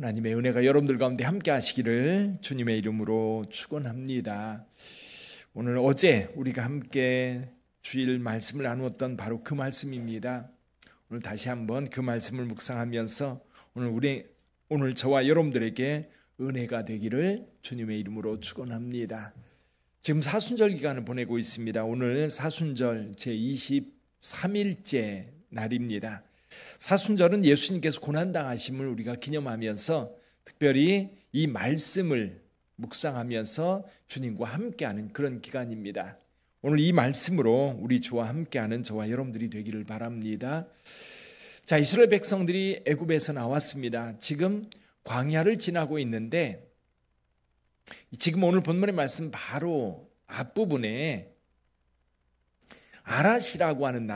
하나님의 은혜가 여러분들 가운데 함께 하시기를 주님의 이름으로 축원합니다. 오늘 어제 우리가 함께 주일 말씀을 나누었던 바로 그 말씀입니다. 오늘 다시 한번 그 말씀을 묵상하면서 오늘 저와 여러분들에게 은혜가 되기를 주님의 이름으로 축원합니다. 지금 사순절 기간을 보내고 있습니다. 오늘 사순절 제23일째 날입니다. 사순절은 예수님께서 고난당하심을 우리가 기념하면서 특별히 이 말씀을 묵상하면서 주님과 함께하는 그런 기간입니다. 오늘 이 말씀으로 우리 주와 함께하는 저와 여러분들이 되기를 바랍니다. 자, 이스라엘 백성들이 애굽에서 나왔습니다. 지금 광야를 지나고 있는데 지금 오늘 본문의 말씀 바로 앞부분에 아랏이라고 하는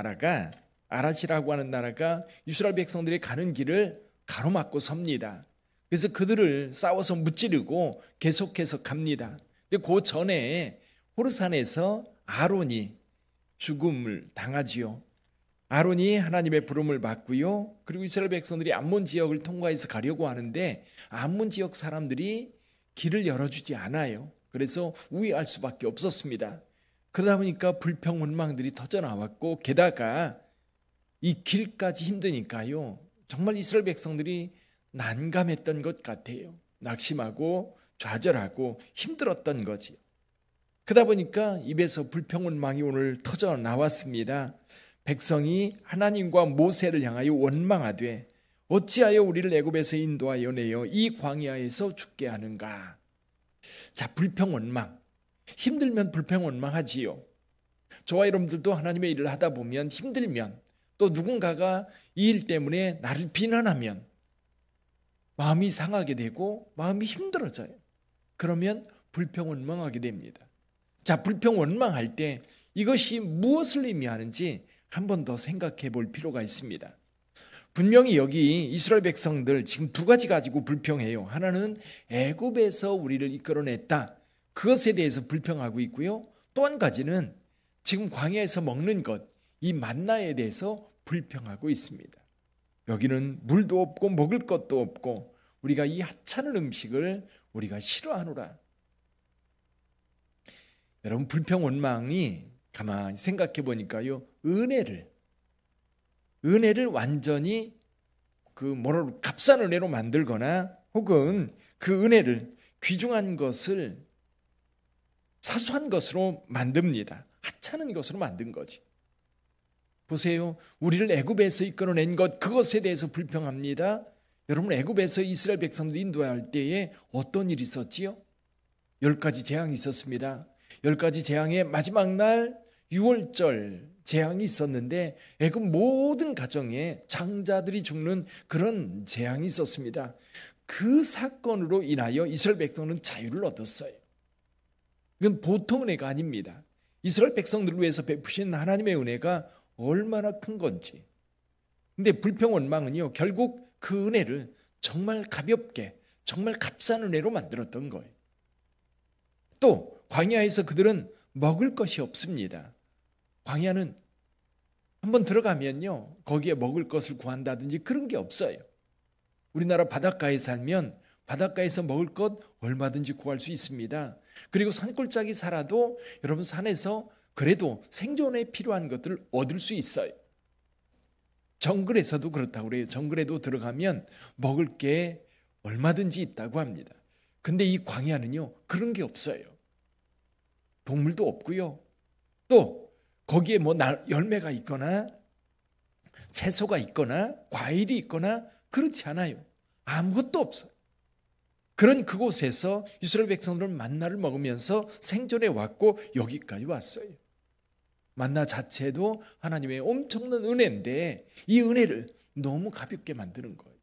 나라가 이스라엘 백성들이 가는 길을 가로막고 섭니다. 그래서 그들을 싸워서 무찌르고 계속해서 갑니다. 근데 그 전에 호르산에서 아론이 죽음을 당하지요. 아론이 하나님의 부름을 받고요. 그리고 이스라엘 백성들이 암몬 지역을 통과해서 가려고 하는데 암몬 지역 사람들이 길을 열어주지 않아요. 그래서 우회할 수밖에 없었습니다. 그러다 보니까 불평 원망들이 터져 나왔고 게다가 이 길까지 힘드니까요. 정말 이스라엘 백성들이 난감했던 것 같아요. 낙심하고 좌절하고 힘들었던 거지요. 그러다 보니까 입에서 불평 원망이 오늘 터져 나왔습니다. 백성이 하나님과 모세를 향하여 원망하되 어찌하여 우리를 애굽에서 인도하여 내어 이 광야에서 죽게 하는가. 자, 불평 원망. 힘들면 불평 원망하지요. 저와 여러분들도 하나님의 일을 하다 보면 힘들면 또 누군가가 이 일 때문에 나를 비난하면 마음이 상하게 되고 마음이 힘들어져요. 그러면 불평 원망하게 됩니다. 자, 불평 원망할 때 이것이 무엇을 의미하는지 한 번 더 생각해 볼 필요가 있습니다. 분명히 여기 이스라엘 백성들 지금 두 가지 가지고 불평해요. 하나는 애굽에서 우리를 이끌어냈다. 그것에 대해서 불평하고 있고요. 또 한 가지는 지금 광야에서 먹는 것, 이 만나에 대해서 불평하고 있습니다. 여기는 물도 없고 먹을 것도 없고 우리가 이 하찮은 음식을 우리가 싫어하노라. 여러분, 불평 원망이 가만히 생각해 보니까요. 은혜를 완전히 값싼 은혜로 만들거나 혹은 그 은혜를 귀중한 것을 사소한 것으로 만듭니다. 하찮은 것으로 만든 거지. 보세요. 우리를 애굽에서 이끌어낸 것, 그것에 대해서 불평합니다. 여러분, 애굽에서 이스라엘 백성들 인도할 때에 어떤 일이 있었지요? 10가지 재앙이 있었습니다. 10가지 재앙의 마지막 날 6월절 재앙이 있었는데 애굽 모든 가정에 장자들이 죽는 그런 재앙이 있었습니다. 그 사건으로 인하여 이스라엘 백성은 자유를 얻었어요. 이건 보통 은혜가 아닙니다. 이스라엘 백성들을 위해서 베푸신 하나님의 은혜가 얼마나 큰 건지. 근데 불평 원망은요, 결국 그 은혜를 정말 가볍게, 정말 값싼 은혜로 만들었던 거예요. 또 광야에서 그들은 먹을 것이 없습니다. 광야는 한번 들어가면요, 거기에 먹을 것을 구한다든지 그런 게 없어요. 우리나라 바닷가에 살면 바닷가에서 먹을 것 얼마든지 구할 수 있습니다. 그리고 산골짜기 살아도 여러분 산에서 그래도 생존에 필요한 것들을 얻을 수 있어요. 정글에서도 그렇다고 그래요. 정글에도 들어가면 먹을 게 얼마든지 있다고 합니다. 근데 이 광야는요, 그런 게 없어요. 동물도 없고요. 또 거기에 열매가 있거나 채소가 있거나 과일이 있거나 그렇지 않아요. 아무것도 없어요. 그런 그곳에서 이스라엘 백성들은 만나를 먹으면서 생존해 왔고 여기까지 왔어요. 만나 자체도 하나님의 엄청난 은혜인데 이 은혜를 너무 가볍게 만드는 거예요.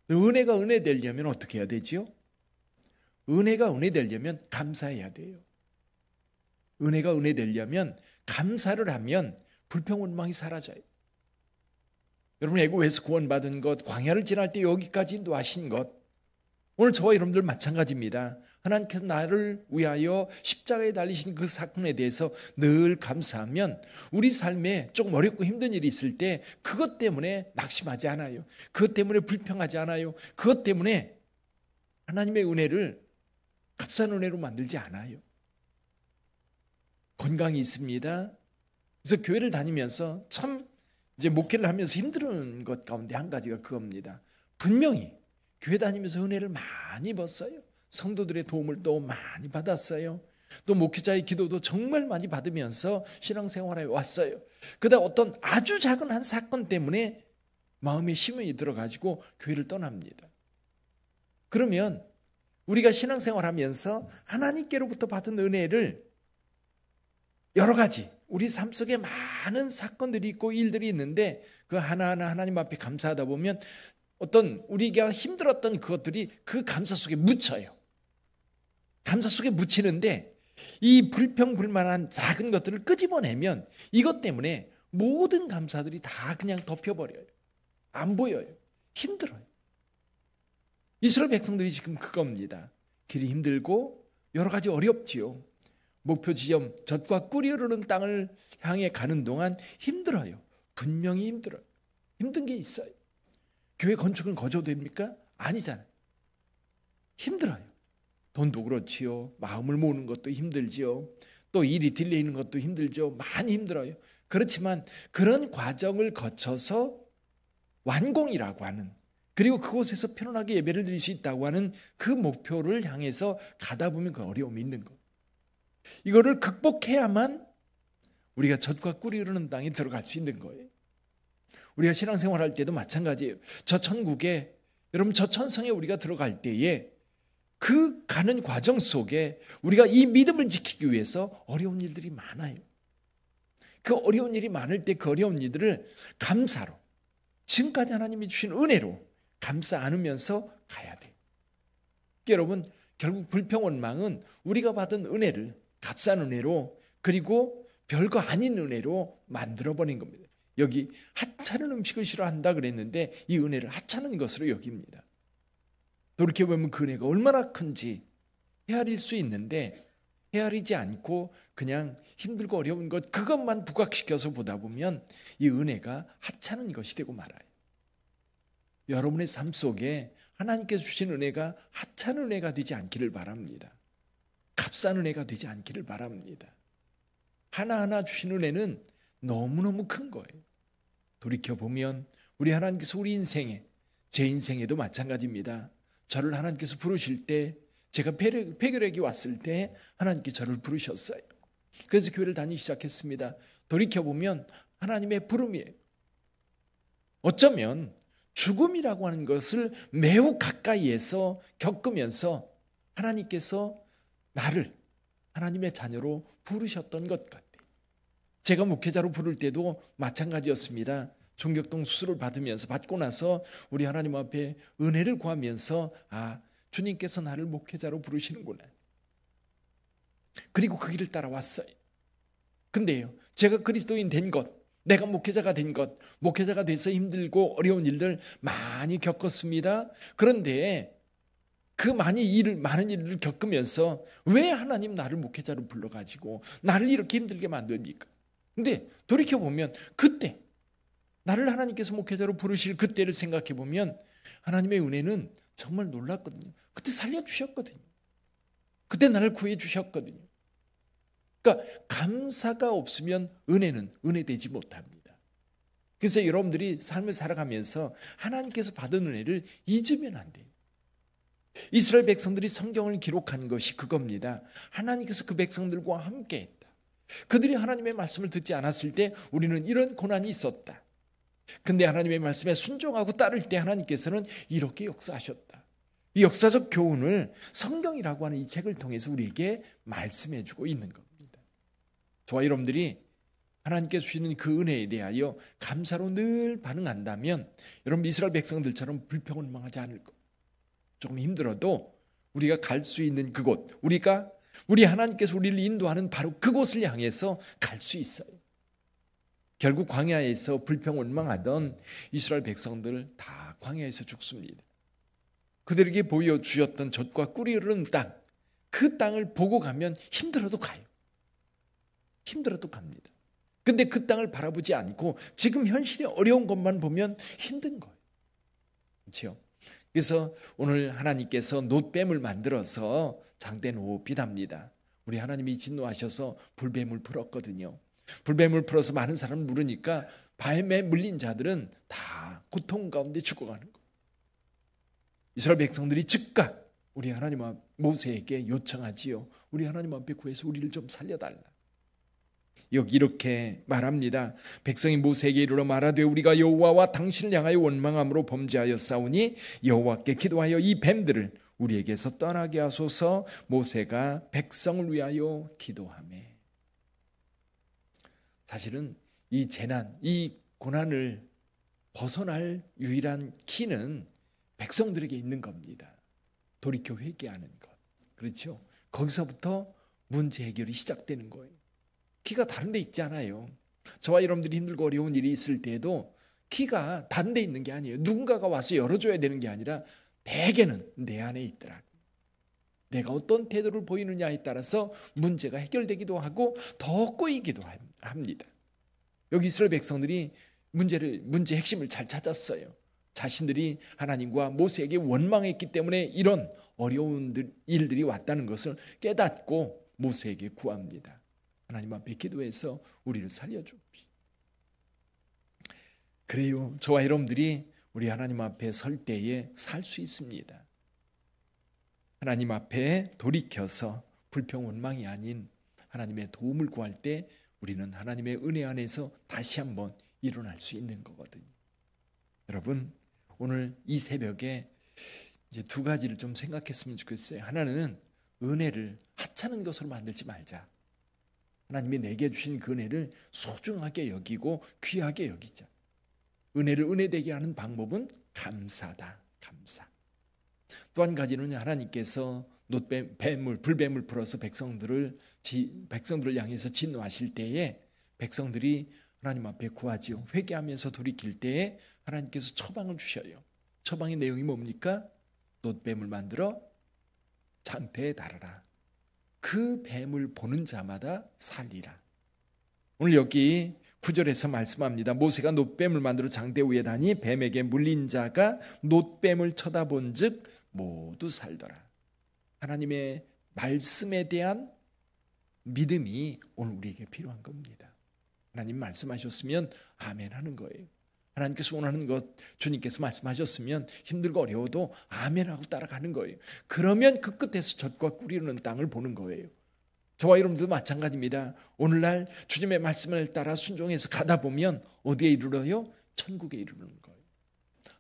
은혜가 은혜 되려면 어떻게 해야 되지요? 은혜가 은혜 되려면 감사해야 돼요. 은혜가 은혜 되려면 감사를 하면 불평 원망이 사라져요. 여러분, 애굽에서 구원받은 것, 광야를 지날 때 여기까지 인도하신 것 오늘 저와 여러분들 마찬가지입니다. 하나님께서 나를 위하여 십자가에 달리신 그 사건에 대해서 늘 감사하면 우리 삶에 조금 어렵고 힘든 일이 있을 때 그것 때문에 낙심하지 않아요. 그것 때문에 불평하지 않아요. 그것 때문에 하나님의 은혜를 값싼 은혜로 만들지 않아요. 건강이 있습니다. 그래서 교회를 다니면서 참 이제 목회를 하면서 힘든 것 가운데 한 가지가 그겁니다. 분명히 교회 다니면서 은혜를 많이 받았어요. 성도들의 도움을 또 많이 받았어요. 또 목회자의 기도도 정말 많이 받으면서 신앙생활에 왔어요. 그러다 어떤 아주 작은 한 사건 때문에 마음에 시험이 들어가지고 교회를 떠납니다. 그러면 우리가 신앙생활하면서 하나님께로부터 받은 은혜를 여러 가지 우리 삶 속에 많은 사건들이 있고 일들이 있는데 그 하나하나 하나님 앞에 감사하다 보면 어떤 우리가 힘들었던 그것들이 그 감사 속에 묻혀요. 감사 속에 묻히는데 이 불평불만한 작은 것들을 끄집어내면 이것 때문에 모든 감사들이 다 그냥 덮여버려요. 안 보여요. 힘들어요. 이스라엘 백성들이 지금 그겁니다. 길이 힘들고 여러 가지 어렵지요. 목표 지점 젖과 꿀이 흐르는 땅을 향해 가는 동안 힘들어요. 분명히 힘들어요. 힘든 게 있어요. 교회 건축은 거저도 됩니까? 아니잖아요. 힘들어요. 돈도 그렇지요. 마음을 모으는 것도 힘들지요. 또 일이 딜레이는 것도 힘들죠. 많이 힘들어요. 그렇지만 그런 과정을 거쳐서 완공이라고 하는, 그리고 그곳에서 편안하게 예배를 드릴 수 있다고 하는 그 목표를 향해서 가다 보면 그 어려움이 있는 것. 이거를 극복해야만 우리가 젖과 꿀이 흐르는 땅에 들어갈 수 있는 거예요. 우리가 신앙생활 할 때도 마찬가지예요. 저 천국에, 여러분 저 천성에 우리가 들어갈 때에 그 가는 과정 속에 우리가 이 믿음을 지키기 위해서 어려운 일들이 많아요. 그 어려운 일이 많을 때 그 어려운 일들을 감사로, 지금까지 하나님이 주신 은혜로 감사 안으면서 가야 돼요. 여러분 결국 불평원망은 우리가 받은 은혜를 값싼 은혜로, 그리고 별거 아닌 은혜로 만들어버린 겁니다. 여기 하찮은 음식을 싫어한다 그랬는데 이 은혜를 하찮은 것으로 여깁니다. 돌이켜보면 그 은혜가 얼마나 큰지 헤아릴 수 있는데 헤아리지 않고 그냥 힘들고 어려운 것 그것만 부각시켜서 보다 보면 이 은혜가 하찮은 것이 되고 말아요. 여러분의 삶 속에 하나님께서 주신 은혜가 하찮은 은혜가 되지 않기를 바랍니다. 값싼 은혜가 되지 않기를 바랍니다. 하나하나 주신 은혜는 너무너무 큰 거예요. 돌이켜보면 우리 하나님께서 우리 인생에, 제 인생에도 마찬가지입니다. 저를 하나님께서 부르실 때, 제가 폐결핵이 왔을 때 하나님께 저를 부르셨어요. 그래서 교회를 다니기 시작했습니다. 돌이켜보면 하나님의 부름이에요. 어쩌면 죽음이라고 하는 것을 매우 가까이에서 겪으면서 하나님께서 나를 하나님의 자녀로 부르셨던 것 같아요. 제가 목회자로 부를 때도 마찬가지였습니다. 종격동 수술을 받고 나서 우리 하나님 앞에 은혜를 구하면서 주님께서 나를 목회자로 부르시는구나. 그리고 그 길을 따라왔어요. 근데요, 제가 그리스도인 된 것, 내가 목회자가 된 것, 목회자가 돼서 힘들고 어려운 일들 많이 겪었습니다. 그런데 그 많은 일을 겪으면서 왜 하나님 나를 목회자로 불러가지고 나를 이렇게 힘들게 만듭니까? 근데 돌이켜보면 그때 나를 하나님께서 목회자로 부르실 그때를 생각해보면 하나님의 은혜는 정말 놀랐거든요. 그때 살려주셨거든요. 그때 나를 구해주셨거든요. 그러니까 감사가 없으면 은혜는 은혜되지 못합니다. 그래서 여러분들이 삶을 살아가면서 하나님께서 받은 은혜를 잊으면 안 돼요. 이스라엘 백성들이 성경을 기록한 것이 그겁니다. 하나님께서 그 백성들과 함께 했다. 그들이 하나님의 말씀을 듣지 않았을 때 우리는 이런 고난이 있었다. 근데 하나님의 말씀에 순종하고 따를 때 하나님께서는 이렇게 역사하셨다. 이 역사적 교훈을 성경이라고 하는 이 책을 통해서 우리에게 말씀해 주고 있는 겁니다. 저와 여러분들이 하나님께서 주시는 그 은혜에 대하여 감사로 늘 반응한다면 여러분 이스라엘 백성들처럼 불평원망하지 않을 것. 조금 힘들어도 우리가 갈 수 있는 그곳, 우리 하나님께서 우리를 인도하는 바로 그곳을 향해서 갈 수 있어요. 결국 광야에서 불평원망하던 이스라엘 백성들 다 광야에서 죽습니다. 그들에게 보여주었던 젖과 꿀이 흐르는 땅, 그 땅을 보고 가면 힘들어도 가요. 힘들어도 갑니다. 근데 그 땅을 바라보지 않고 지금 현실이 어려운 것만 보면 힘든 거예요. 그렇죠? 그래서 오늘 하나님께서 놋뱀을 만들어서 장대 높이답니다. 우리 하나님이 진노하셔서 불뱀을 풀었거든요. 불뱀을 풀어서 많은 사람을 물으니까 뱀에 물린 자들은 다 고통 가운데 죽어가는 거예요. 이스라엘 백성들이 즉각 우리 하나님 앞 모세에게 요청하지요. 우리 하나님 앞에 구해서 우리를 좀 살려달라. 여기 이렇게 말합니다. 백성이 모세에게 이르러 말하되 우리가 여호와와 당신을 향하여 원망함으로 범죄하였사오니 여호와께 기도하여 이 뱀들을 우리에게서 떠나게 하소서. 모세가 백성을 위하여 기도하매. 사실은 이 재난, 이 고난을 벗어날 유일한 키는 백성들에게 있는 겁니다. 돌이켜 회개하는 것. 그렇죠? 거기서부터 문제 해결이 시작되는 거예요. 키가 다른 데 있지 않아요. 저와 여러분들이 힘들고 어려운 일이 있을 때에도 키가 다른 데 있는 게 아니에요. 누군가가 와서 열어줘야 되는 게 아니라 대개는 내 안에 있더라고요. 내가 어떤 태도를 보이느냐에 따라서 문제가 해결되기도 하고 더 꼬이기도 합니다. 여기 이스라엘 백성들이 문제 핵심을 잘 찾았어요. 자신들이 하나님과 모세에게 원망했기 때문에 이런 어려운 일들이 왔다는 것을 깨닫고 모세에게 구합니다. 하나님 앞에 기도해서 우리를 살려주옵시오. 그래요. 저와 여러분들이 우리 하나님 앞에 설 때에 살 수 있습니다. 하나님 앞에 돌이켜서 불평 원망이 아닌 하나님의 도움을 구할 때 우리는 하나님의 은혜 안에서 다시 한번 일어날 수 있는 거거든요. 여러분, 오늘 이 새벽에 이제 두 가지를 좀 생각했으면 좋겠어요. 하나는 은혜를 하찮은 것으로 만들지 말자. 하나님이 내게 주신 그 은혜를 소중하게 여기고 귀하게 여기자. 은혜를 은혜되게 하는 방법은 감사다. 감사. 또 한 가지는 하나님께서 불뱀을 풀어서 백성들을 향해서 진노하실 때에 백성들이 하나님 앞에 구하지요. 회개하면서 돌이킬 때에 하나님께서 처방을 주셔요. 처방의 내용이 뭡니까? 놋뱀을 만들어 장대에 달아라. 그 뱀을 보는 자마다 살리라. 오늘 여기 9절에서 말씀합니다. 모세가 놋뱀을 만들어 장대 위에 다니 뱀에게 물린 자가 놋뱀을 쳐다본 즉 모두 살더라. 하나님의 말씀에 대한 믿음이 오늘 우리에게 필요한 겁니다. 하나님 말씀하셨으면 아멘 하는 거예요. 하나님께서 원하는 것 주님께서 말씀하셨으면 힘들고 어려워도 아멘하고 따라가는 거예요. 그러면 그 끝에서 젖과 꿀이 흐르는 땅을 보는 거예요. 저와 여러분도 마찬가지입니다. 오늘날 주님의 말씀을 따라 순종해서 가다 보면 어디에 이르러요? 천국에 이르는 거예요.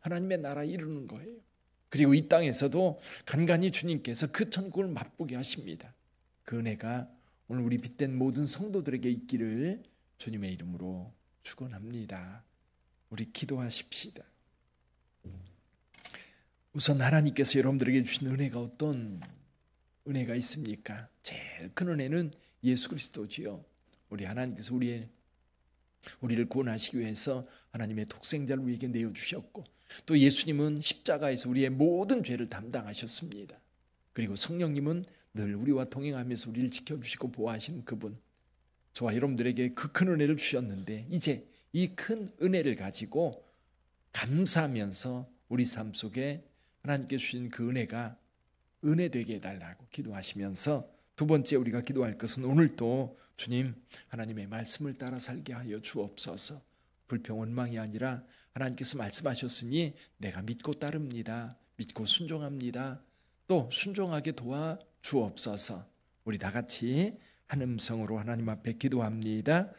하나님의 나라에 이르는 거예요. 그리고 이 땅에서도 간간히 주님께서 그 천국을 맛보게 하십니다. 그 은혜가 오늘 우리 빛된 모든 성도들에게 있기를 주님의 이름으로 축원합니다. 우리 기도하십시다. 우선 하나님께서 여러분들에게 주신 은혜가 어떤 은혜가 있습니까? 제일 큰 은혜는 예수 그리스도지요. 우리 하나님께서 우리를 구원하시기 위해서 하나님의 독생자를 우리에게 내어주셨고 또 예수님은 십자가에서 우리의 모든 죄를 담당하셨습니다. 그리고 성령님은 늘 우리와 동행하면서 우리를 지켜주시고 보호하시는 그분. 저와 여러분들에게 그 큰 은혜를 주셨는데 이제 이 큰 은혜를 가지고 감사하면서 우리 삶 속에 하나님께 주신 그 은혜가 은혜되게 해달라고 기도하시면서 두 번째 우리가 기도할 것은 오늘도 주님 하나님의 말씀을 따라 살게 하여 주옵소서. 불평 원망이 아니라 하나님께서 말씀하셨으니 내가 믿고 따릅니다. 믿고 순종합니다. 또 순종하게 도와 주옵소서. 우리 다 같이 한 음성으로 하나님 앞에 기도합니다.